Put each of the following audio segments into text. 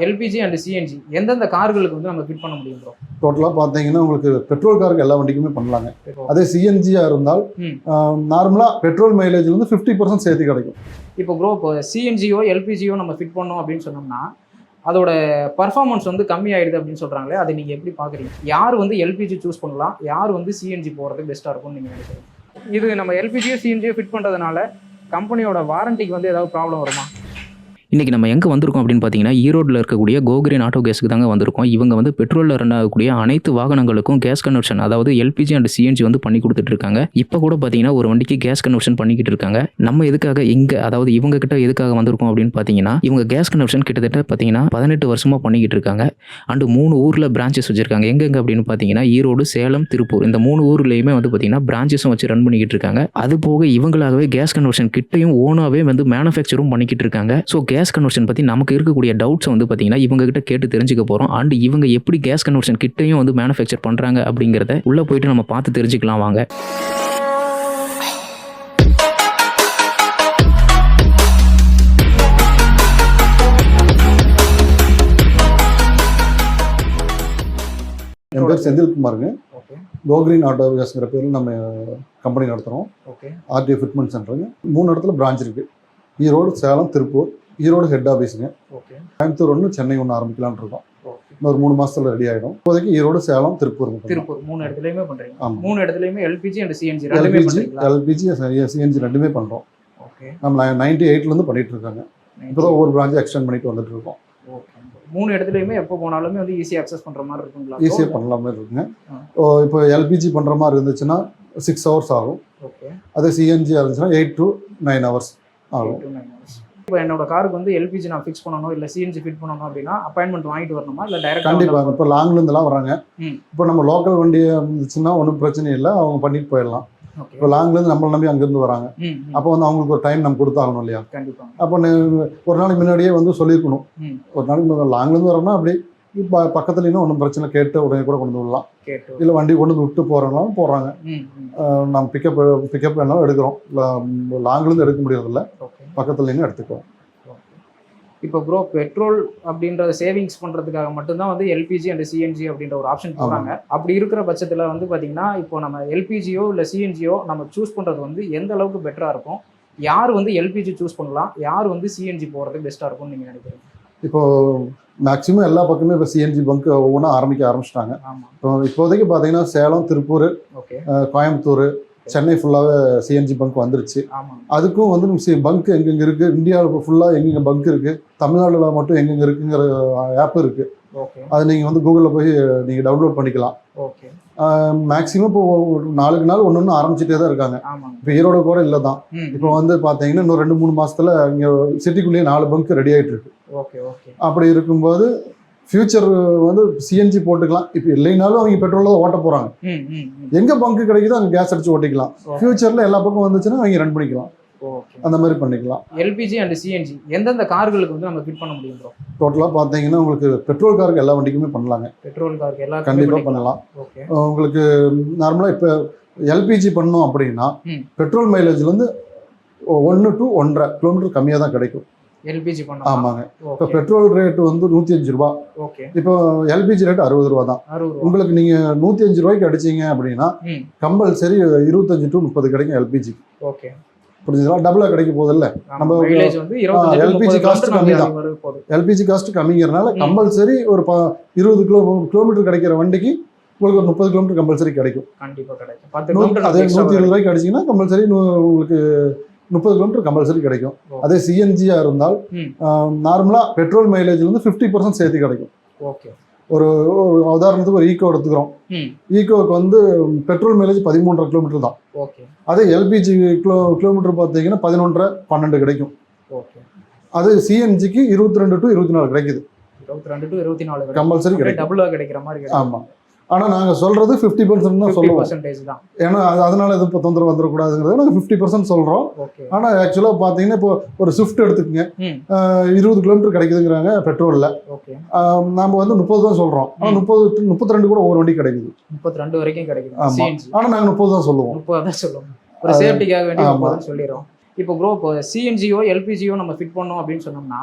LPG and CNG எந்தெந்த கார்களுக்கு வந்து நம்ம ஃபிட் பண்ண முடியும் ப்ரோ? டோட்டலாக பார்த்தீங்கன்னா உங்களுக்கு பெட்ரோல் காருக்கு எல்லா வண்டிக்குமே பண்ணலாங்க. அதே சிஎன்ஜியாக இருந்தால் நார்மலாக பெட்ரோல் மைலேஜ் வந்து 50% சேர்த்து கிடைக்கும். இப்போ ப்ரோ இப்போ சிஎன்ஜியோ எல்பிஜியோ நம்ம ஃபிட் பண்ணோம் அப்படின்னு சொன்னோம்னா அதோட பர்ஃபார்மன்ஸ் வந்து கம்மி ஆயிடுது அப்படின்னு சொல்கிறாங்களே, அதை நீங்கள் எப்படி பார்க்குறீங்க? யார் வந்து எல்பிஜி சூஸ் பண்ணலாம், யார் வந்து சிஎன்ஜி போகிறதுக்கு பெஸ்ட்டாக இருக்கும்னு நீங்கள் நினைக்கிறீங்க? இது நம்ம எல்பிஜியோ சிஎன்ஜியோ ஃபிட் பண்ணுறதுனால கம்பெனியோட வாரண்டிக்கு வந்து ஏதாவது ப்ராப்ளம் வருமா? இன்றைக்கி நம்ம எங்கே வந்திருக்கோம் அப்படின்னு பார்த்தீங்கன்னா, ஈரோடில் இருக்கக்கூடிய GoGreen Auto Gasக்கு தாங்க வந்திருக்கோம். இவங்க வந்து பெட்ரோலில் ரன் ஆகக்கூடிய அனைத்து வாகனங்களுக்கும் கேஸ் கன்வர்ஷன், அதாவது LPG அண்ட் CNG வந்து பண்ணி கொடுத்துட்டு இருக்காங்க. இப்போ கூட பார்த்தீங்கன்னா ஒரு வண்டிக்கு கேஸ் கன்வர்ஷன் பண்ணிக்கிட்டு இருக்காங்க. நம்ம எதுக்காக இங்கே, அதாவது இவங்க கிட்ட எதுக்காக வந்திருக்கோம் அப்படின்னு பார்த்தீங்கன்னா, இவங்க கேஸ் கன்வர்ஷன் கிட்டத்தட்ட பார்த்தீங்கன்னா 18 வருஷமாக பண்ணிக்கிட்டு இருக்காங்க. அண்டு 3 ஊரில் பிரான்ச்சஸ் வச்சிருக்காங்க. எங்கெங்க அப்படின்னு பார்த்தீங்கன்னா ஈரோடு, சேலம், திருப்பூர், இந்த 3 ஊர்லேயுமே வந்து பார்த்தீங்கன்னா பிரான்ச்சஸும் வச்சு ரன் பண்ணிக்கிட்டு இருக்காங்க. அது போக இவங்களாகவே கேஸ் கன்வர்ஷன் கிட்டையும் ஓனாகவே வந்து மேனுஃபேக்சரும் பண்ணிக்கிட்டு இருக்காங்க. ஸோ கேஸ் கன்வர்ஷன் பற்றி நமக்கு இருக்கக்கூடிய டவுட்ஸ் வந்து பார்த்தீங்கன்னா இவங்க கிட்ட கேட்டு தெரிஞ்சுக்க போகிறோம். அண்ட் இவங்க எப்படி கேஸ் கன்வர்ஷன் கிட்டையும் வந்து மேனுஃபேக்சர் பண்ணுறாங்க அப்படிங்கிறத உள்ளே போயிட்டு நம்ம பார்த்து தெரிஞ்சுக்கலாம் வாங்க. என் பேர் செந்தில்குமாருங்க. GoGreen Auto Gasங்கிற பேரில் நம்ம கம்பெனி நடத்துகிறோம். RTO fitment சென்டருங்க. 3 இடத்துல பிரான்ச் இருக்குது. ஈரோடு, சேலம், திருப்பூர். ஈரோடு ஹெட் ஆஃபீஸுங்க. கோயம்புத்தூர் ஒன்று, சென்னை ஒன்று ஆரம்பிக்கலான்னு இருக்கோம். இன்னொரு 3 மாதத்தில் ரெடி ஆகிடும். இப்போதைக்கு ஈரோடு, சேலம், திருப்பூர் 3 இடத்துலையுமே பண்ணுறீங்க? ஆமாம், 3 இடத்துலையுமே LPG அண்ட் CNG ரெண்டுமே பண்ணுறோம். நம்ம 98லேருந்து பண்ணிட்டு இருக்காங்க. இப்போ தான் ஒவ்வொரு பிரான்ச்சை எக்ஸ்டெண்ட் பண்ணிட்டு வந்துட்டு இருக்கோம். 3 இடத்துலையுமே எப்போ போனாலுமே வந்து ஈஸியாக அக்சஸ் பண்ணுற மாதிரி இருக்குங்களா? ஈஸியாக பண்ணல மாதிரி இருக்குங்க. இப்போ LPG பண்ணுற மாதிரி இருந்துச்சுன்னா 6 hours ஆகும். அதே CNG இருந்துச்சுன்னா 8 to 9 hours ஆகும். இப்போ என்னோட காருக்கு வந்து LPG நான் ஃபிக்ஸ் பண்ணணும், இல்லை CNG ஃபிட் பண்ணணும் அப்படின்னா அப்பாயின்மெண்ட் வாங்கிட்டு வரணுமா, இல்லை டைரக்டாக? கண்டிப்பாக. இப்போ லாங்லேருந்துலாம் வராங்க. இப்போ நம்ம லோக்கல் வண்டி இருந்துச்சுன்னா ஒன்றும் பிரச்சனை இல்லை, அவங்க பண்ணிட்டு போயிடலாம். இப்போ லாங்லேருந்து நம்மளை நம்பி அங்கேருந்து வராங்க. அப்போ வந்து அவங்களுக்கு ஒரு டைம் நம்ம கொடுத்தாகணும் இல்லையா? கண்டிப்பாக. அப்போ ஒரு நாளைக்கு முன்னாடியே வந்து சொல்லியிருக்கணும். ஒரு நாளைக்கு லாங்லேருந்து வரோம்னா அப்படி இப்போ பக்கத்துலன்னா ஒன்றும் பிரச்சனை, கேட்டு உடனே கூட கொண்டு விடலாம். இல்லை வண்டி கொண்டு வந்து விட்டு போகிறனாலும் போகிறாங்க. நம்ம பிக்கப் வேணாலும் எடுக்கிறோம். லாங்லேருந்து எடுக்க முடியறதில்ல, பக்கத்துலன்னு எடுத்துக்குவோம். இப்போ ப்ரோ பெட்ரோல் அப்படின்ற சேவிங்ஸ் பண்ணுறதுக்காக மட்டும்தான் வந்து LPG அண்ட் CNG அப்படின்ற ஒரு ஆப்ஷன் போகிறாங்க. அப்படி இருக்கிற பட்சத்தில் வந்து பார்த்தீங்கன்னா இப்போ நம்ம LPGயோ இல்லை CNGயோ நம்ம சூஸ் பண்ணுறது வந்து எந்த அளவுக்கு பெட்டராக இருக்கும்? யார் வந்து LPG சூஸ் பண்ணலாம், யார் வந்து CNG போகிறதுக்கு பெஸ்ட்டாக இருக்கும்னு நீங்கள் நினைக்கிறீங்க? இப்போது மேக்ஸிமம் எல்லா பக்கமே இப்போ CNG பங்க் ஒவ்வொன்றா ஆரம்பிச்சிட்டாங்க. இப்போதைக்கு பார்த்தீங்கன்னா சேலம், திருப்பூர், கோயம்புத்தூர், சென்னை ஃபுல்லாகவே CNG பங்க் வந்துருச்சு. அதுக்கும் வந்து பங்க் எங்கெங்கே இருக்குது, இந்தியாவில் ஃபுல்லாக எங்கெங்கே பங்க் இருக்குது, தமிழ்நாட்டில் மட்டும் எங்கெங்கே இருக்குங்கிற ஆப் இருக்குது. அது நீங்கள் வந்து கூகுளில் போய் நீங்கள் டவுன்லோட் பண்ணிக்கலாம். மேக்ஸிமம் இப்போ நாளுக்கு நாள் ஒன்று ஆரம்பிச்சுட்டே தான் இருக்காங்க. இப்போ ஈரோடு கூட இல்லை தான். இப்போ வந்து பார்த்தீங்கன்னா இன்னும் 2-3 மாதத்தில் இங்கே சிட்டிக்குள்ளேயே 4 பங்க் ரெடி ஆகிட்டு இருக்கு. அப்படி இருக்கும்போது ஃபியூச்சர் வந்து CNG போட்டுக்கலாம். இப்போ இல்லைனாலும் அவங்க பெட்ரோலில் தான் ஓட்ட போகிறாங்க. எங்கே பங்கு கிடைக்குதோ அங்கே கேஸ் அடிச்சு ஓட்டிக்கலாம். ஃபியூச்சரில் எல்லா பக்கம் வந்துச்சுன்னா அவங்க ரன் பண்ணிக்கலாம். அந்த மாதிரி பண்ணிக்கலாம். LPG அண்ட் CNG எந்தெந்த கார்களுக்கு வந்து நம்ம ஃபிட் பண்ண முடியும் ப்ரோ? டோட்டலாக பார்த்தீங்கன்னா உங்களுக்கு பெட்ரோல் காருக்கு எல்லா வண்டிக்குமே பண்ணலாங்க. பெட்ரோல் காருக்கு எல்லாம் கண்டிப்பாக பண்ணலாம். உங்களுக்கு நார்மலாக இப்போ LPG பண்ணோம் அப்படின்னா பெட்ரோல் மைலேஜ்லேருந்து 1 to 1.5 கிலோமீட்டர் கம்மியாக தான் கிடைக்கும் LPG பண்ண. ஆமாங்க. இப்போ பெட்ரோல் ரேட் வந்து 105 ரூபா. இப்போ LPG ரேட் 60 ரூபா தான். உங்களுக்கு நீங்கள் 105 ரூபாய்க்கு அடிச்சிங்க அப்படின்னா கம்பல்சரி 25 to 30 கிடைக்கும் LPG. புரிஞ்சுங்களா? டபுளாக கிடைக்க போதில்ல. நம்ம LPG காஸ்ட் கம்மி தான். LPG காஸ்ட் கம்மிங்கிறதுனால கம்பல்சரி ஒரு 20 கிலோமீட்டர் கிடைக்கிற வண்டிக்கு உங்களுக்கு ஒரு 30 கிலோமீட்டர் கம்பல்சரி கிடைக்கும். அதே 120 ரூபாய்க்கு அடிச்சிங்கன்னா கம்பல்சரி உங்களுக்கு 30 கிலோமீட்டர் கம்பல்சரி கிடைக்கும். அதே CNGயாக இருந்தால் நார்மலாக பெட்ரோல் மைலேஜ்லேருந்து 50% சேர்த்து கிடைக்கும். ஒரு உதாரணத்துக்கு ஒரு ஈக்கோ எடுத்துக்கிறோம். ஈக்கோவுக்கு வந்து பெட்ரோல் மைலேஜ் 13.5 கிலோமீட்டர் தான். அதே LPG கிலோமீட்டர் பார்த்தீங்கன்னா 11.5-12 கிடைக்கும். அது CNGக்கு 22 to 24 கிடைக்குது. 22 to 24 கம்பல்சரி கிடைக்கும். டபுளாக கிடைக்கிற மாதிரி. ஆமாம். ஆனால் நாங்கள் சொல்கிறது 50% தான் சொல்லுவோம். ஏன்னா அதனால இது இப்போ தொந்தரவு வந்துடக்கூடாதுங்கிறத நாங்கள் 50% சொல்கிறோம். ஆனால் ஆக்சுவலாக பார்த்தீங்கன்னா இப்போ ஒரு ஸ்விஃப்ட் எடுத்துக்கங்க, 20 கிலோமீட்டர் கிடைக்குதுங்கிறாங்க பெட்ரோலில். நம்ம வந்து 30 தான் சொல்கிறோம். ஆனால் 32 கூட ஒவ்வொரு வண்டி கிடைக்குது. 32 வரைக்கும் கிடைக்குது. ஆமாம். ஆனால் நாங்கள் 30 தான் சொல்லுவோம். 30 தான் சொல்லுவோம். ஒரு சேஃப்டிக்காக வேண்டி 30 சொல்லிடுறோம். இப்போ ப்ரோ இப்போ CNGயோ LPGயோ நம்ம ஃபிட் பண்ணோம் அப்படின்னு சொன்னோம்னா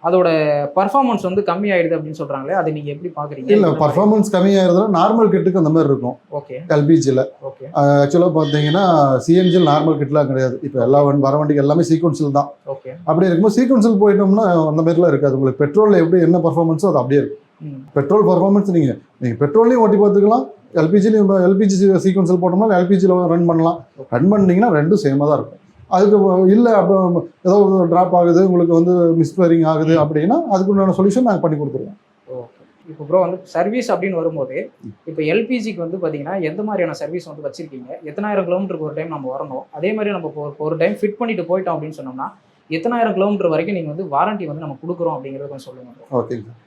அதோட பர்ஃபார்மன்ஸ் வந்து கம்மி ஆயிடுது அப்படின்னு சொல்றாங்களே, அதை நீங்க எப்படி பாக்குறீங்க? இல்ல பர்ஃபார்மன்ஸ் கம்மியாகிறதுல நார்மல் கிட்டுக்கு அந்த மாதிரி இருக்கும். ஓகே. எல்பிஜியில் ஓகே. ஆக்சுவலாக பார்த்தீங்கன்னா சிஎன்ஜியில் நார்மல் கிட்லாம் கிடையாது. இப்போ எல்லா வர வண்டிக்கு எல்லாமே சீக்வன்ஷியல் தான். ஓகே. அப்படி இருக்கும்போது சீக்வன்ஷியல் போயிட்டோம்னா அந்த மாதிரிலாம் இருக்காது. உங்களுக்கு பெட்ரோலில் எப்படி என்ன பர்ஃபார்மன்ஸோ அது அப்படியே இருக்கும். பெட்ரோல் பர்ஃபார்மன்ஸ் நீங்கள் பெட்ரோல்லையும் ஓட்டி பார்த்துக்கலாம், எல்பிஜி சீக்வன்ஷியல் போட்டோம்னா எல்பிஜியில் ரன் பண்ணலாம். ரன் பண்ணிங்கன்னா ரெண்டும் சேமாக தான் இருக்கும். அதுக்கு இல்லை அப்போ ஏதோ ட்ராப் ஆகுது, உங்களுக்கு வந்து மிஸ்ஃபயரிங் ஆகுது அப்படின்னா அதுக்குண்டான சொல்யூஷன் நாங்கள் பண்ணி கொடுத்துருவோம். ஓகே. இப்போ ப்ரோ வந்து சர்வீஸ் அப்படின்னு வரும்போது இப்போ எல்பிஜிக்கு வந்து பார்த்தீங்கன்னா எந்த மாதிரியான சர்வீஸ் வந்து வச்சிருக்கீங்க? எத்தனாயிரம் கிலோமீட்டருக்கு ஒரு டைம் நம்ம வரணும், அதே மாதிரி நம்ம ஒரு டைம் ஃபிட் பண்ணிட்டு போயிட்டோம் அப்படின்னு சொன்னோம்னா எத்தனாயிரம் கிலோமீட்டர் வரைக்கும் நீங்கள் வந்து வாரண்டி வந்து நம்ம கொடுக்குறோம் அப்படிங்கிறத கொஞ்சம் சொல்லுங்கள். ஓகேங்க சார்.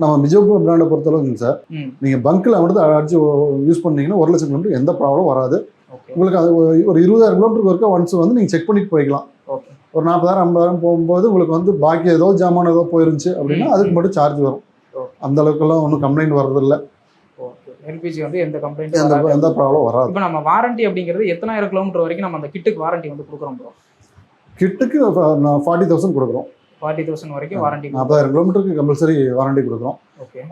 நம்ம மிஜோப்பூர் பிராண்டை பொறுத்தளவுங்க சார், நீங்கள் பங்க்கில் வந்து அடிச்சு யூஸ் பண்ணீங்கன்னா 1,00,000 கிலோமீட்டர் எந்த ப்ராப்ளம் வராது. உங்களுக்கு அது ஒரு 20,000 கிலோமீட்டருக்கு ஒருக்கா ஒன்ஸ் வந்து நீங்கள் செக் பண்ணிட்டு போய்க்கலாம். ஒரு 40,000 50,000 போகும்போது உங்களுக்கு வந்து பாக்கி ஏதோ ஜாமான் ஏதோ போயிருந்துச்சு அப்படின்னா அதுக்கு மட்டும் சார்ஜ் வரும். அந்த அளவுக்குலாம் ஒன்றும் கம்ப்ளைண்ட் வர்றதில்லை. எல்பிஜி வந்து எந்த கம்ப்ளைண்ட் எந்த ப்ராப்ளம் வராது. இப்போ நம்ம வாரண்டி அப்படிங்கிறது எத்தனாயிரம் கிலோமீட்டர் வரைக்கும் நம்ம அந்த கிட்டுக்கு வாரண்டி வந்து கொடுக்குறோம் ப்ரோ? கிட்டுக்கு 40,000 கொடுக்குறோம். 40,000 வரைக்கும் வாரண்டி. 40,000 கிலோமீட்டருக்கு கம்பல்சரி வாரண்டி கொடுக்குறோம்.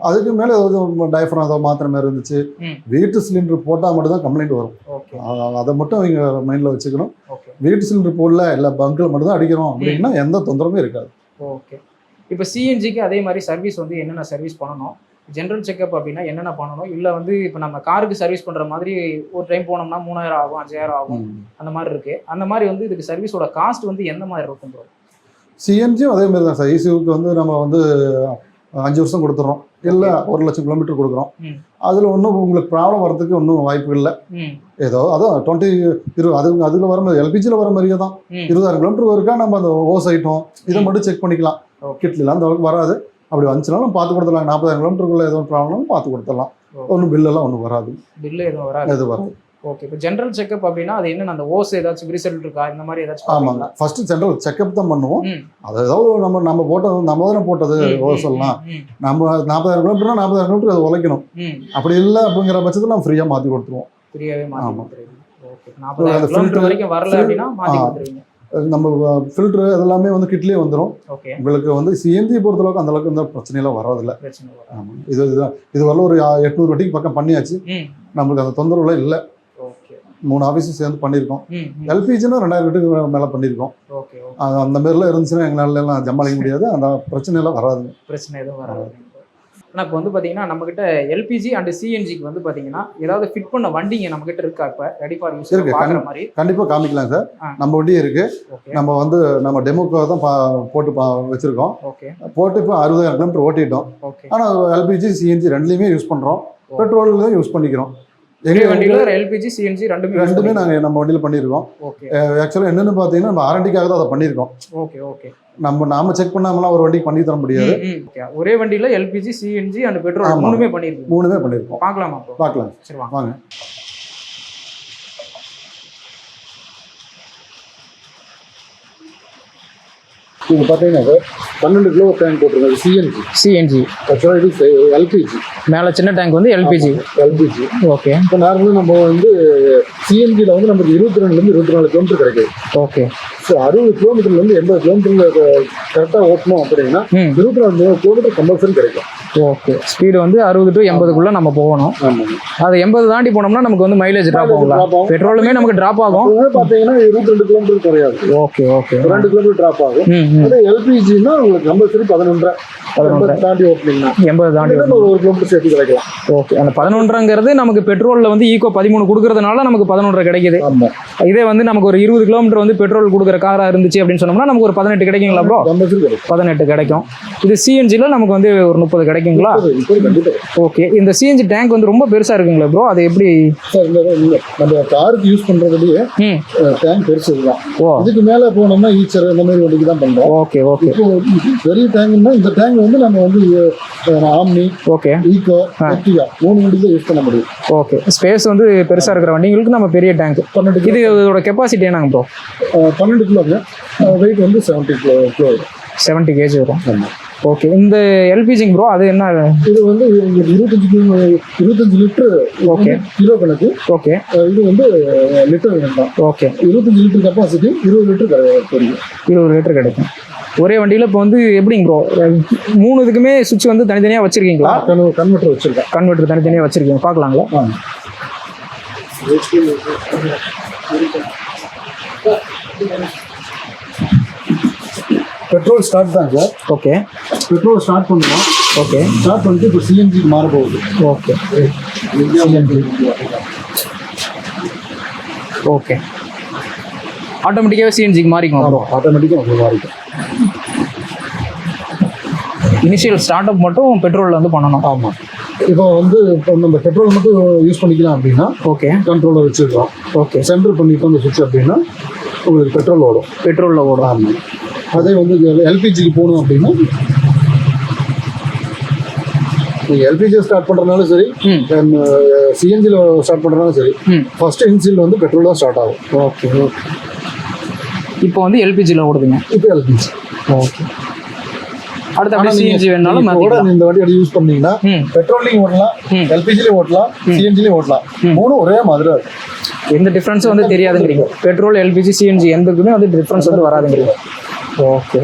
அதுக்கு மேலே ஏதாவது டயஃப்ரம் ஏதாவது மாத்திர மாதிரி இருந்துச்சு, வீட்டு சிலிண்டர் போட்டால் மட்டும் தான் கம்ப்ளைண்ட் வரும். அதை மட்டும் அவங்க மைண்டில் வச்சுக்கணும். வீட்டு சிலிண்டர் போடல இல்லை பங்கில் மட்டும் தான் அடிக்கிறோம் அப்படின்னா எந்த தொந்தரவுமே இருக்காது. ஓகே. இப்போ சிஎன்ஜிக்கு அதே மாதிரி சர்வீஸ் வந்து என்னென்ன சர்வீஸ் பண்ணணும், ஜென்ரல் செக்அப் அப்படின்னா என்னென்ன பண்ணணும், இல்லை வந்து இப்போ நம்ம காருக்கு சர்வீஸ் பண்ணுற மாதிரி ஒரு டைம் போனோம்னா 3,000 ஆகும் 5,000 ஆகும் அந்த மாதிரி இருக்குது. அந்த மாதிரி வந்து இதுக்கு சர்வீஸோட காஸ்ட் வந்து எந்த மாதிரி இருக்கும் ப்ரோ? சிஎன்ஜியும் அதே மாதிரி தான் சார். ஈசியூக்கு வந்து நம்ம வந்து 5 வருஷம் கொடுத்துட்றோம், இல்லை 1,00,000 கிலோமீட்டர் கொடுக்குறோம். அதில் ஒன்றும் உங்களுக்கு ப்ராப்ளம் வரதுக்கு ஒன்றும் வாய்ப்பு இல்லை. ஏதோ அதான் 20 அதில் வர மாதிரி எல்பிஜியில் வர மாதிரியே தான் 20,000 கிலோமீட்டர் இருக்கா நம்ம அந்த ஓஸ் ஐட்டம் இதை மட்டும் செக் பண்ணிக்கலாம். கிட்லாம் அந்த அளவுக்கு வராது. அப்படி வந்துச்சுனாலும் நம்ம பார்த்து கொடுத்துடலாம். 40,000 கிலோமீட்டருக்குள்ள எதுவும் ப்ராப்ளம் பார்த்து கொடுத்துடலாம். ஒன்றும் பில்லெல்லாம் ஒன்றும் வராது. பில்லு எதுவும் வராது. எது வராது. ஓகே. இப்போ ஜென்ரல் செக்அப் அப்படின்னா அது என்னென்ன, அந்த ஓஸ் ஏதாச்சும் விரிசல் இருக்கா இந்த மாதிரி ஏதாச்சும்? ஆமாங்க, ஃபர்ஸ்ட் ஜென்ரல் செக்அப் தான் பண்ணுவோம். அது ஏதாவது நம்ம போட்டது நம்ம தானே போட்டது ஓஸ் எல்லாம். நம்ம 40,000 கிலோமீட்டர்னா 40,000 கிலோமீட்டர் அதை உழைக்கணும். அப்படி இல்லை அப்படிங்கிற பட்சத்தில் நம்ம ஃப்ரீயாக மாற்றி கொடுத்துருவோம். ஃப்ரீயாகவே மாற்றி கொடுத்துருவீங்க. ஓகே. 40,000 கிலோமீட்டர் வரைக்கும் வரல அப்படின்னா மாற்றி கொடுத்துருவீங்க. நம்ம ஃபில்ட்ரு அதெல்லாமே வந்து கிட்லேயே வந்துடும். உங்களுக்கு வந்து சிஎன்ஜி பொறுத்தளவுக்கு அந்த அளவுக்கு இந்த பிரச்சனையெல்லாம் வராதில்ல. ஆமாம். இது வரல ஒரு 800 வட்டிக்கு பக்கம் பண்ணியாச்சு. நம்மளுக்கு அந்த தொந்தரவுலாம் இல்லை. 3 ஆஃபீஸும் சேர்ந்து பண்ணியிருக்கோம். எல்பிஜினா 2,000 வீட்டுக்கு மேலே பண்ணியிருக்கோம். அந்த மாதிரிலாம் இருந்துச்சுன்னா எங்களால எல்லாம் ஜமாளிக்க முடியாது. அந்த பிரச்சனையெல்லாம் வராது. பிரச்சனை எதுவும் வராது. ஆனால் இப்போ வந்து பார்த்தீங்கன்னா நம்மக்கிட்ட எல்பிஜி அண்ட் சிஎன்ஜிக்கு வந்து பார்த்தீங்கன்னா ஏதாவது ஃபிட் பண்ண வண்டிங்க நம்மக்கிட்ட இருக்கா? இப்போ ரெடி ஃபார் யூஸ் இருக்கிற மாதிரி கண்டிப்பாக காமிக்கலாம் சார். நம்ம வண்டியே இருக்குது. நம்ம வந்து நம்ம டெமோக்காக தான் போட்டு வச்சுருக்கோம். போட்டு இப்போ 60,000 கிலோமீட்டர் ஓட்டிட்டோம். ஆனால் எல்பிஜி சிஎன்ஜி ரெண்டுலேயுமே யூஸ் பண்ணுறோம். பெட்ரோல் தான் யூஸ் பண்ணிக்கிறோம். எங்கள் வண்டியில் எல்பிஜி சிஎன்ஜி ரெண்டுமே நாங்கள் நம்ம வண்டியில் பண்ணியிருக்கோம். ஆக்சுவலாக என்னென்னு பார்த்தீங்கன்னா நம்ம ஆர்என்டிக்காக தான் அதை பண்ணியிருக்கோம். ஓகே. நாம செக் பண்ணாமலாம் ஒரு வண்டிக்கு பண்ணி தர முடியாது. ஒரே வண்டியில் எல்பிஜி சிஎன்ஜி அண்ட் பெட்ரோல் மூணுமே பண்ணியிருக்கோம். பார்க்கலாமா? பார்க்கலாம். சரி வாங்க. இது பார்த்தீங்கன்னா 12 கிலோ டேங்க் போட்டிருக்காங்க. சிஎன்ஜி ஆக்சுவலாக இது எல்பிஜி. மேலே சின்ன டேங்க் வந்து எல்பிஜி. ஓகே. இப்போ நார்மலாக நம்ம வந்து சிஎன்ஜியில் வந்து நமக்கு 22லேருந்து 24 கிலோமீட்டர் கிடைக்குது. ஓகே. ஸோ 60 கிலோமீட்டர்லேருந்து 80 கிலோமீட்டர் கரெக்டாக ஓட்டணும் அப்படின்னா 24 கிலோமீட்டர் கம்பல்சரி கிடைக்கும். ஓகே. ஸ்பீடு வந்து 60 to 80க்குள்ள நம்ம போகணும். அது 80 தாண்டி போனோம்னா நமக்கு வந்து மைலேஜ் ட்ராப் ஆகும். பெட்ரோலுமே நமக்கு ட்ராப் ஆகும். பார்த்தீங்கன்னா 22 கிலோமீட்டர் குறையாது. ஓகே. 2 கிலோமீட்டர் ட்ராப் ஆகும். அதே எல்பிஜினா உங்களுக்கு கம்பல்சரி 11 தாண்டி ஓட்டினீங்கன்னா 80 தாண்டி 1 கிலோமீட்டர் சேர்த்து கிடைக்கலாம். ஓகே. அந்த 11ங்கிறது நமக்கு பெட்ரோலில் வந்து ஈக்கோ 13 கொடுக்கறதுனால நமக்கு 11 கிடைக்குது. இதே வந்து நமக்கு ஒரு 20 கிலோமீட்டர் வந்து பெட்ரோல் கொடுக்குற காரா இருந்துச்சு அப்படின்னு சொன்னோம்னா நமக்கு ஒரு 18 கிடைக்குங்களா ப்ரோ? 18 கிடைக்கும். இது சிஎன்ஜியில் நமக்கு வந்து ஒரு 30 கிடைக்குங்களா? ஓகே. இந்த சிஎன்ஜி டேங்க் வந்து ரொம்ப பெருசா இருக்குங்களா ப்ரோ? அது எப்படி? நம்ம காருக்கு யூஸ் பண்றதுலயே டேங்க் பெருசு தான். இதுக்கு மேல போனோம்னா ஈச்சர் இந்த மாதிரி வண்டிக்கு தான் பண்றோம். ஓகே. இப்போ பெரிய டேங்க்னா இந்த டேங்க் வந்து நம்ம வந்து ஆம்னி, ஓகே, ஈகோ, எர்டிகா 3 வண்டி தான் யூஸ் பண்ண முடியும். ஓகே. ஸ்பேஸ் வந்து பெருசா இருக்கிற வண்டிங்களுக்கு நம்ம பெரிய டேங்க் 12. இது இதோட கெப்பாசிட்டி என்னங்க ப்ரோ? 12 கிலோங்க. வெயிட் வந்து 70 கிலோ 70 kg வரும். ஓகே. இந்த எல்பிஜிங் ப்ரோ அது என்ன? இது வந்து உங்களுக்கு 25 லிட்டர் ஓகே கிலோ கணக்கு. ஓகே. இது வந்து லிட்டர் தான். ஓகே. 25 லிட்டர் கெப்பாசிட்டி 20 லிட்டர் கிடைக்கும். 20 லிட்டர் கிடைக்கும் ஒரே வண்டியில். இப்போ வந்து எப்படிங்க ப்ரோ 3 இதுக்குமே சுவிட்ச் வந்து தனித்தனியாக வச்சுருக்கீங்களா? கன்வெர்ட்டர் வச்சுருக்கேன். கன்வெர்ட்டர் தனித்தனியாக வச்சுருக்கீங்க, பார்க்கலாங்களா? பெட்ரோல் ஸ்டார்ட் தான் சார். ஓகே. பெட்ரோல் ஸ்டார்ட் பண்ணுவோம். ஓகே. ஸ்டார்ட் பண்ணிட்டு இப்போ சிஎன்ஜிக்கு மாற போகுது. ஓகே. ஓகே. ஆட்டோமேட்டிக்காகவே சிஎன்ஜிக்கு மாறிக்கும். ஆட்டோமேட்டிக்காக அது மாறிக்கும். இனிஷியல் ஸ்டார்ட் அப் மட்டும் பெட்ரோலில் வந்து பண்ணணும். ஆமாம். இப்போ வந்து இப்போ நம்ம பெட்ரோல் மட்டும் யூஸ் பண்ணிக்கலாம் அப்படின்னா ஓகே கண்ட்ரோலர் வச்சுருக்கோம். ஓகே. சென்டர் பண்ணிட்டு அந்த சுவிட்ச் அப்படின்னா உங்களுக்கு பெட்ரோல் ஓடும். பெட்ரோலில் ஓடும். ஆமாம். அதே வந்து எல்பிஜிக்கு போகணும் அப்படின்னா நீங்கள் எல்பிஜி ஸ்டார்ட் பண்ணுறதுனாலும் சரி, சிஎன்ஜியில் ஸ்டார்ட் பண்ணுறதுனாலும் சரி, ஃபர்ஸ்ட் இன்சில் வந்து பெட்ரோல் தான் ஸ்டார்ட் ஆகும். Okay okay. இப்போ வந்து எல்பிஜியில் ஓடுதுங்க. இப்போ எல்பிஜி. ஓகே. அடுத்து அப்படியே சிஎன்ஜி வேணாலும் இந்த வண்டி யூஸ் பண்ணீங்கன்னா பெட்ரோல்லையும் ஓட்டலாம், எல்பிஜிலையும் ஓட்டலாம், சிஎன்ஜிலையும் ஓட்டலாம். மூணும் ஒரே மாதிரி தான் இருக்கும். எந்த டிஃப்ரென்ஸும் வந்து தெரியாதுங்கிறீங்க. பெட்ரோல், எல்பிஜி, சிஎன்ஜி எந்தக்குமே வந்து டிஃப்ரென்ஸ் வந்து வராதுங்கிறீங்க. ஓகே.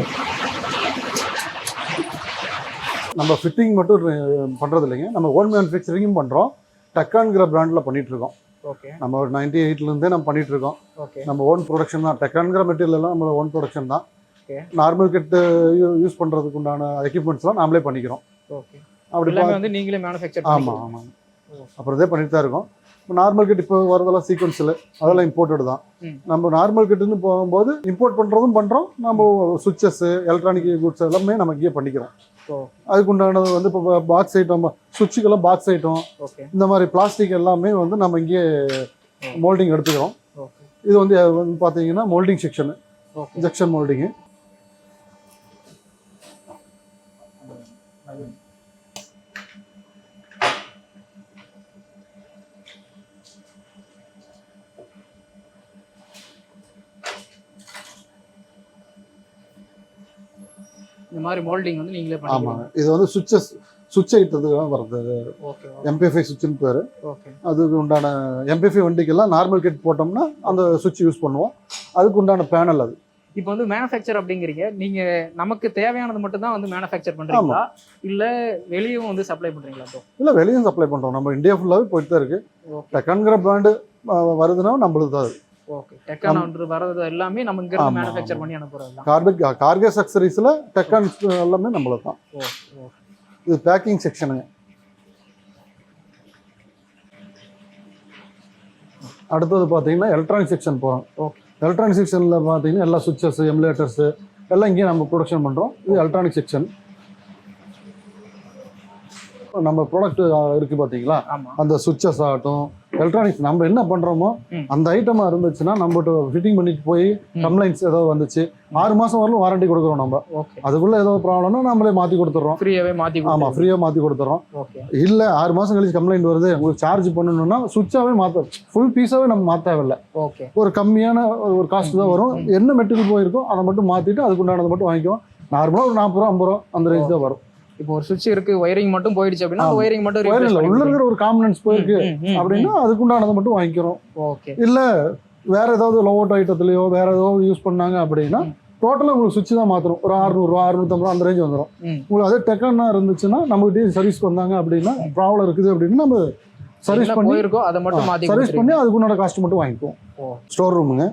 நம்ம ஃபிட்டிங் மட்டும் பண்ணுறது இல்லைங்க, நம்ம ஓன் மேனுஃபேக்சரிங்கும் பண்ணுறோம். டெக்கான்கிற பிராண்டில் பண்ணிட்டு இருக்கோம். ஓகே. நம்ம ஒரு 98லேருந்தே நம்ம பண்ணிட்டு இருக்கோம். ஓகே. நம்ம ஓன் ப்ரொடக்ஷன் தான். டெக்கான்கிற மெட்டீரியல் எல்லாம் நம்ம ஓன் ப்ரொடக்ஷன் தான். நார்மல் கிட்டு யூஸ் பண்ணுறதுக்கு உண்டான எக்யூப்மெண்ட்ஸ்லாம் நாமளே பண்ணிக்கிறோம். ஓகே. அப்படி வந்து நீங்களே மேனுஃபேக்சர். ஆமாம் ஆமாம். அப்புறம் இதே பண்ணிட்டு தான் இருக்கோம். நார்மல் கிட் இப்போ வரதெல்லாம் சீக்வன்ஷியல், அதெல்லாம் இம்போர்ட்டட் தான். நம்ம நார்மல் கிட்டுன்னு போகும்போது இம்போர்ட் பண்ணுறதும் பண்ணுறோம். நம்ம சுவிட்சஸ்ஸு, எலக்ட்ரானிக் குட்ஸ் எல்லாமே நம்ம இங்கேயே பண்ணிக்கிறோம். அதுக்கு உண்டானது வந்து இப்போ பாக்ஸ் ஐட்டம், சுவிட்சுக்கெல்லாம் பாக்ஸ் ஐட்டம், இந்த மாதிரி பிளாஸ்டிக் எல்லாமே வந்து நம்ம இங்கேயே மோல்டிங் எடுத்துக்கிறோம். இது வந்து பார்த்தீங்கன்னா மோல்டிங் செக்ஷனு, இன்ஜெக்ஷன் மோல்டிங்கு. இந்த மாதிரி மோல்டிங் வந்து நீங்களே பண்ணுவீங்க. ஆமாங்க. இது வந்து சுவிட்ச் ஐட்டத்துக்கு வருது. MP5 சுவிட்சுன்னு பேர். அதுக்கு உண்டான MP5 வண்டிக்கெல்லாம் நார்மல் கிட் போட்டோம்னா அந்த சுவிட்ச் யூஸ் பண்ணுவோம். அதுக்கு உண்டான பேனல் அது. இப்போ வந்து மேனுஃபேக்சர் அப்படிங்கிறீங்க, நீங்க நமக்கு தேவையானது மட்டும் தான் வந்து மேனுஃபேக்சர் பண்றீங்களா, இல்ல வெளியும் வந்து சப்ளை பண்றீங்களா? இல்ல, வெளியும் சப்ளை பண்றோம். நம்ம இந்தியா ஃபுல்லாவே போயிட்டு தான் இருக்கு. டெக்கான்கிற பிராண்டு வருதுன்னா நம்மளுக்கு தான் அது. ஓகே. டெக்கான் வரது எல்லாமே நம்ம இங்க இருந்து மேனுஃபேக்சர் பண்ணி அனுப்புறோம். கார்கேஸ் அக்சரிஸ்ல டெக்கான் எல்லாமே நம்மளுக்கு தான். இது பேக்கிங் செக்ஷனுங்க. அடுத்தது பார்த்தீங்கன்னா எலக்ட்ரானிக் செக்ஷன் போகிறோம். ஓகே. எலக்ட்ரானிக் செக்ஷனில் பார்த்தீங்கன்னா எல்லா சுவிட்சஸ், எமுலேட்டர்ஸு எல்லாம் இங்கேயே நம்ம ப்ரொடக்ஷன் பண்ணுறோம். இது எலக்ட்ரானிக் செக்ஷன். நம்ம ப்ராடக்ட் இருக்குது பார்த்தீங்களா, அந்த சுவிட்சஸ் ஆகட்டும், எலக்ட்ரானிக்ஸ் நம்ம என்ன பண்ணுறோமோ அந்த ஐட்டமாக இருந்துச்சுன்னா நம்மகிட்ட ஃபிட்டிங் பண்ணிட்டு போய் கம்ப்ளைண்ட்ஸ் ஏதோ வந்துச்சு 6 மாதம் வரலும் வாரண்டி கொடுக்குறோம். நம்ம அதுக்குள்ளே ஏதோ ப்ராப்ளம்னா நம்மளே மாற்றி கொடுத்துட்றோம். ஃப்ரீயாகவே மாற்றி. ஆமாம், ஃப்ரீயாக மாற்றி கொடுத்துட்றோம். இல்லை 6 மாதம் கழிச்சு கம்ப்ளைண்ட் வருது, உங்களுக்கு சார்ஜ் பண்ணணும்னா சுவிட்சாகவே மாற்ற, ஃபுல் பீஸாகவே நம்ம மாற்ற தேவையில்லை. ஓகே. ஒரு கம்மியான ஒரு காஸ்ட் தான் வரும். என்ன மெட்டீரியல் போயிருக்கோ அதை மட்டும் மாற்றிட்டு அதுக்கு உண்டானதை மட்டும் வாங்கிக்குவோம். நார்மலாக ஒரு 40 ரூபா 50 ரூபா அந்த ரேஞ்ச் தான் வரும். இப்போ ஒரு சுவிட்ச் இருக்கு, ஒயரிங் மட்டும் போயிடுச்சு அப்படின்னா ஒயரிங் மட்டும் உள்ள இருக்கிற ஒரு காம்பனன்ட்ஸ் போயிருக்கு அப்படின்னா அதுக்குண்டானதை மட்டும் வாங்கிக்கிறோம். ஓகே. இல்ல வேற ஏதாவது லோவோட் ஐட்டத்துலயோ வேற ஏதாவது யூஸ் பண்ணாங்க அப்படின்னா டோட்டலா உங்களுக்கு சுவிட்ச் தான் மாத்திரம். ஒரு 600 ரூபா 650 ரூபா அந்த ரேஞ்ச் வந்துடும். உங்களுக்கு அதே டெக்கானா இருந்துச்சுன்னா நம்மகிட்ட சர்வீஸ்க்கு வந்தாங்க அப்படின்னா ப்ராப்ளம் இருக்குது அப்படின்னா நம்ம சர்வீஸ் பண்ணி அதை மட்டும் சர்வீஸ் பண்ணி அதுக்குண்டான காஸ்ட் மட்டும் வாங்கிக்குவோம். ஸ்டோர் ரூமுங்க.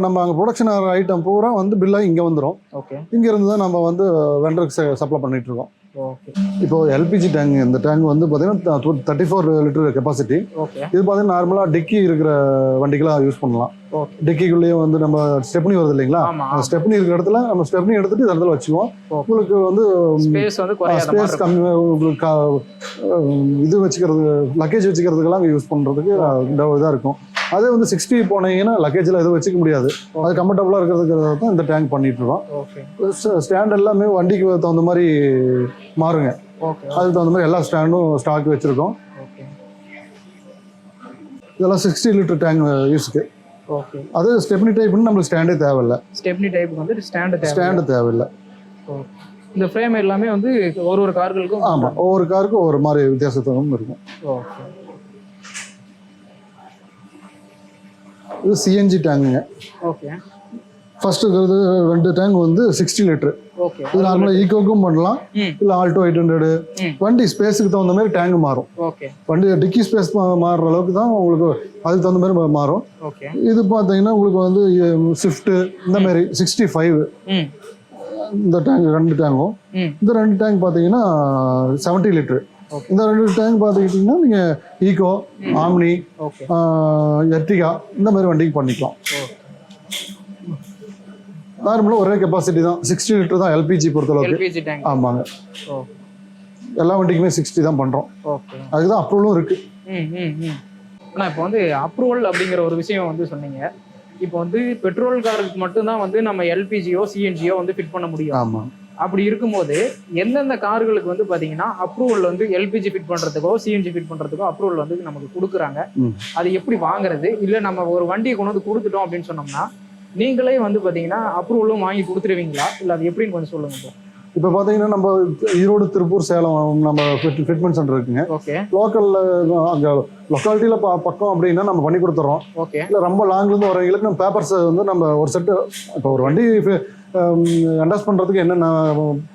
நம்ம அங்கே ப்ரொடக்ஷன் ஆகிற ஐட்டம் பூரா வந்து பில்லாக இங்கே வந்துடும். ஓகே. இங்கே இருந்து தான் நம்ம வந்து வெண்டருக்கு சப்ளை பண்ணிட்டு இருக்கோம். ஓகே. இப்போ எல்பிஜி டேங்க், இந்த டேங்க் வந்து பார்த்தீங்கன்னா 34 லிட்டர் கெப்பாசிட்டி. ஓகே. இது பார்த்தீங்கன்னா நார்மலாக டிக்கி இருக்கிற வண்டிக்கெல்லாம் யூஸ் பண்ணலாம். டிக்கிக்குள்ளேயே வந்து நம்ம ஸ்டெப்னி வருது இல்லைங்களா, அந்த ஸ்டெப்னி இருக்கிற இடத்துல நம்ம ஸ்டெப்னி எடுத்துட்டு இந்த இடத்துல வச்சுக்குவோம். உங்களுக்கு வந்து ஸ்பேஸ் கம்மி, உங்களுக்கு இது வச்சுக்கிறது, லக்கேஜ் வச்சுக்கிறதுக்கெல்லாம் யூஸ் பண்ணுறதுக்கு இதாக இருக்கும். அதே வந்து 60 போனீங்கன்னா லக்கேஜில் எதுவும் வச்சுக்க முடியாது. அது கம்ஃபர்டபுளாக இருக்கிறதுக்கு தான் இந்த டேங்க் பண்ணிட்டு இருக்கோம். ஸ்டாண்ட் எல்லாமே வண்டிக்கு தகுந்த மாதிரி மாறுங்க. அதுக்கு தகுந்த மாதிரி எல்லா ஸ்டாண்டும் ஸ்டாக் வச்சுருக்கோம். இதெல்லாம் 60 லிட்டர் டேங்க் யூஸுக்கு. ஓகே. அது ஸ்டெப்னி டைப்னு நம்மளுக்கு ஸ்டாண்டே தேவையில்லை. ஸ்டெப்னி டைப்புக்கு வந்து ஸ்டாண்டு தேவையில்லை. இந்த ஃப்ரேம் எல்லாமே வந்து ஒரு கார்களுக்கும் ஆமாம், ஒவ்வொரு காருக்கும் ஒவ்வொரு மாதிரி வித்தியாசத்துவம் இருக்கும். ஓகே. இது சிஎன்ஜி டேங்குங்க. ஓகே. ஃபர்ஸ்ட் இருக்கிறது 2 டேங்க் வந்து 60 லிட்டர். ஓகே. இது நார்மலாக ஈகோக்கும் பண்ணலாம், இல்லை ஆல்டோ 800. வண்டி ஸ்பேஸுக்கு தகுந்த மாதிரி டேங்க் மாறும். ஓகே. வண்டி டிக்கி ஸ்பேஸ் மாறுற அளவுக்கு தான் உங்களுக்கு அதுக்கு தகுந்த மாதிரி மாறும். ஓகே. இது பார்த்தீங்கன்னா உங்களுக்கு வந்து ஸ்விஃப்ட்டு இந்த மாதிரி 65 இந்த டேங்க் 2 டேங்கும். இந்த 2 டேங்க் பார்த்தீங்கன்னா 70 லிட்டர். இந்த 2 டேங்க் பார்த்துக்கிட்டிங்கன்னா நீங்கள் ஈகோ, ஆம்னி, எர்டிகா இந்த மாதிரி வண்டிக்கு பண்ணிக்கலாம். நார்மலாக ஒரே கெப்பாசிட்டி தான், 60 லிட்டர் தான் எல்பிஜி பொறுத்தளவுக்கு. ஆமாங்க, எல்லா வண்டிக்குமே 60 தான் பண்ணுறோம். அதுதான் அப்ரூவலும் இருக்குது. ஆனால் இப்போ வந்து அப்ரூவல் அப்படிங்கிற ஒரு விஷயம் வந்து சொன்னீங்க. இப்போ வந்து பெட்ரோல் காருக்கு மட்டும்தான் வந்து நம்ம எல்பிஜியோ சிஎன்ஜியோ வந்து ஃபிட் பண்ண முடியும். ஆமாம். அப்படி இருக்கும்போது எந்தெந்த கார்களுக்கு வந்து பார்த்தீங்கன்னா அப்ரூவல் வந்து எல்பிஜி ஃபிட் பண்ணுறதுக்கோ சிஎன்ஜி ஃபிட் பண்ணுறதுக்கோ அப்ரூவல் வந்து நமக்கு கொடுக்குறாங்க, அது எப்படி வாங்குறது? இல்லை நம்ம ஒரு வண்டியை கொண்டு வந்து கொடுத்துட்டோம் அப்படின்னு சொன்னோம்னா நீங்களே வந்து பார்த்தீங்கன்னா அப்ரூவலும் வாங்கி கொடுத்துருவீங்களா, இல்லை அது எப்படின்னு கொஞ்சம் சொல்லுங்க. இப்போ பார்த்தீங்கன்னா நம்ம ஈரோடு, திருப்பூர், சேலம் நம்ம ஃபிட்மெண்ட் சென்டர் இருக்குங்க. ஓகே. லோக்கலில் அங்கே லொக்காலிட்டியில் பக்கம் அப்படின்னா நம்ம பண்ணி கொடுத்துறோம். ஓகே. இல்லை ரொம்ப லாங்லேருந்து வரவங்களுக்கு நம்ம பேப்பர்ஸ் வந்து நம்ம ஒரு செட்டு, இப்போ ஒரு வண்டி அண்டர்ஸ் பண்ணுறதுக்கு என்னென்ன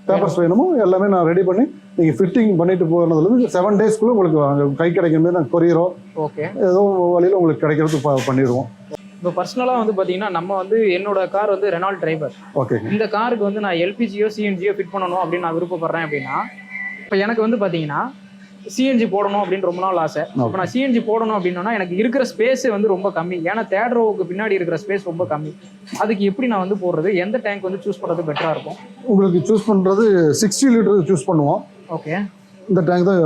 பேப்பர்ஸ் வேணுமோ எல்லாமே நான் ரெடி பண்ணி நீங்கள் ஃபிட்டிங் பண்ணிட்டு போகிறதுலேருந்து 7 டேஸ்க்குள்ளே உங்களுக்கு அங்கே கை கிடைக்கிற மாதிரி நாங்கள் கொரியரோ ஏதோ வழியில் உங்களுக்கு கிடைக்கிறதுக்கு பண்ணிடுவோம். இப்போ பர்சனலாக வந்து பார்த்தீங்கன்னா நம்ம வந்து என்னோட கார் வந்து ரெனால்ட் டிரைவர். ஓகே. இந்த காருக்கு வந்து நான் எல்பிஜியோ சிஎன்ஜியோ ஃபிட் பண்ணணும் அப்படின்னு நான் விருப்பப்படுறேன் அப்படின்னா, இப்போ எனக்கு வந்து பார்த்தீங்கன்னா சிஎன்ஜி போடணும் அப்படின்னு ரொம்ப நாள் ஆசை. இப்போ நான் சிஎன்ஜி போடணும் அப்படின்னா எனக்கு இருக்கிற ஸ்பேஸ் வந்து ரொம்ப கம்மி, ஏன்னா தேர்ட் ரோவுக்கு பின்னாடி இருக்கிற ஸ்பேஸ் ரொம்ப கம்மி. அதுக்கு எப்படி நான் வந்து போடுறது, எந்த டேங்க் வந்து சூஸ் பண்ணுறது பெட்டராக இருக்கும்? உங்களுக்கு சூஸ் பண்ணுறது 60 லிட்டர் சூஸ் பண்ணுவோம். ஓகே. இந்த டேங்க் தான்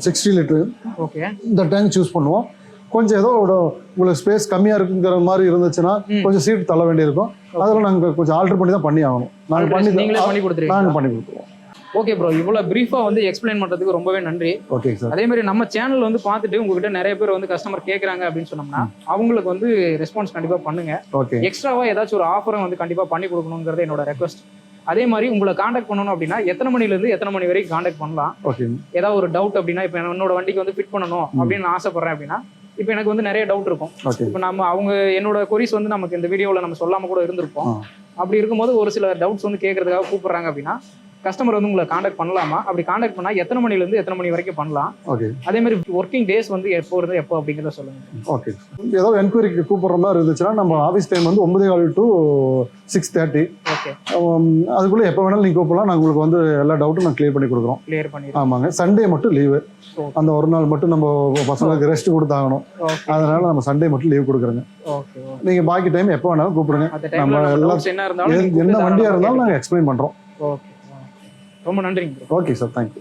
60 லிட்டரு. ஓகே. இந்த டேங்க் சூஸ் பண்ணுவோம். கொஞ்சம் ஏதோ உங்களுக்கு ஸ்பேஸ் கம்மியாக இருக்குங்கிற மாதிரி இருந்துச்சுன்னா கொஞ்சம் சீட் தள்ள வேண்டியிருக்கும். அதெல்லாம் நாங்கள் கொஞ்சம் ஆல்டர் பண்ணி தான் பண்ணி ஆகணும். நாங்கள் பண்ணி கொடுத்துருவோம். ஓகே ப்ரோ, இவ்வளோ ப்ரீஃபாக வந்து எக்ஸ்பிளைன் பண்ணுறதுக்கு ரொம்பவே நன்றி. Okay sir. அதே மாதிரி நம்ம சேனல் வந்து பார்த்துட்டு உங்ககிட்ட நிறைய பேர் வந்து கஸ்டமர் கேட்குறாங்க அப்படின்னு சொன்னோம்னா அவங்களுக்கு வந்து ரெஸ்பான்ஸ் கண்டிப்பாக பண்ணுங்க. ஓகே. எக்ஸ்ட்ராவாக ஏதாச்சும் ஒரு ஆஃபரும் வந்து கண்டிப்பாக பண்ணி கொடுக்கணுங்கிறது என்னோட ரெக்வஸ்ட். அதே மாதிரி உங்களை காண்டாக்ட் பண்ணணும் அப்படின்னா எத்தனை மணிலேருந்து எத்தனை மணி வரைக்கும் காண்டாக்ட் பண்ணலாம்? ஓகே. ஏதாவது ஒரு டவுட் அப்படின்னா, இப்போ என்னோட வண்டிக்கு வந்து ஃபிட் பண்ணணும் அப்படின்னு நான் ஆசைப்படுறேன் அப்படின்னா, இப்போ எனக்கு வந்து நிறைய டவுட் இருக்கும். இப்போ நம்ம என்னோட கொரிஸ் வந்து நமக்கு இந்த வீடியோவில் நம்ம சொல்லாமல் கூட இருந்திருப்போம். அப்படி இருக்கும்போது ஒரு சில டவுட்ஸ் வந்து கேட்கறதுக்காக கூப்பிடுறாங்க அப்படின்னா கஸ்டமர் வந்து உங்களை காண்டாக்ட் பண்ணலாமா? அப்படி காண்டாக்ட் பண்ணால் எத்தனை மணிலேருந்து எத்தனை மணி வரைக்கும் பண்ணலாம்? ஓகே. அதே மாதிரி ஒர்க்கிங் டேஸ் வந்து எப்போ இருந்து எப்போ அப்படிங்கிறத சொல்லுங்க. ஓகே. ஏதோ என்கொயரிக்கு கூப்பிடுற மாதிரி இருந்துச்சுன்னா நம்ம ஆஃபீஸ் டைம் வந்து 9:15 to 6:30. ஓகே. அதுக்குள்ளே எப்போ வேணாலும் நீங்கள் கூப்பிடலாம். நாங்கள் உங்களுக்கு வந்து எல்லா டவுட்டும் நான் கிளியர் பண்ணி கொடுக்குறோம். கிளியர் பண்ணி. ஆமாங்க. சண்டே மட்டும் லீவு. அந்த ஒரு நாள் மட்டும் நம்ம பசங்களுக்கு ரெஸ்ட் கொடுத்தாகணும். அதனால நம்ம சண்டே மட்டும் லீவ் கொடுக்குறோங்க. ஓகே. நீங்கள் பாக்கி டைம் எப்போ வேணாலும் கூப்பிடுங்க. நம்ம எல்லாம் என்ன வண்டியாக இருந்தாலும் நாங்கள் எக்ஸ்பிளைன் பண்ணுறோம். ஓகே. ரொம்ப நன்றிங்க. Okay sir, thank you.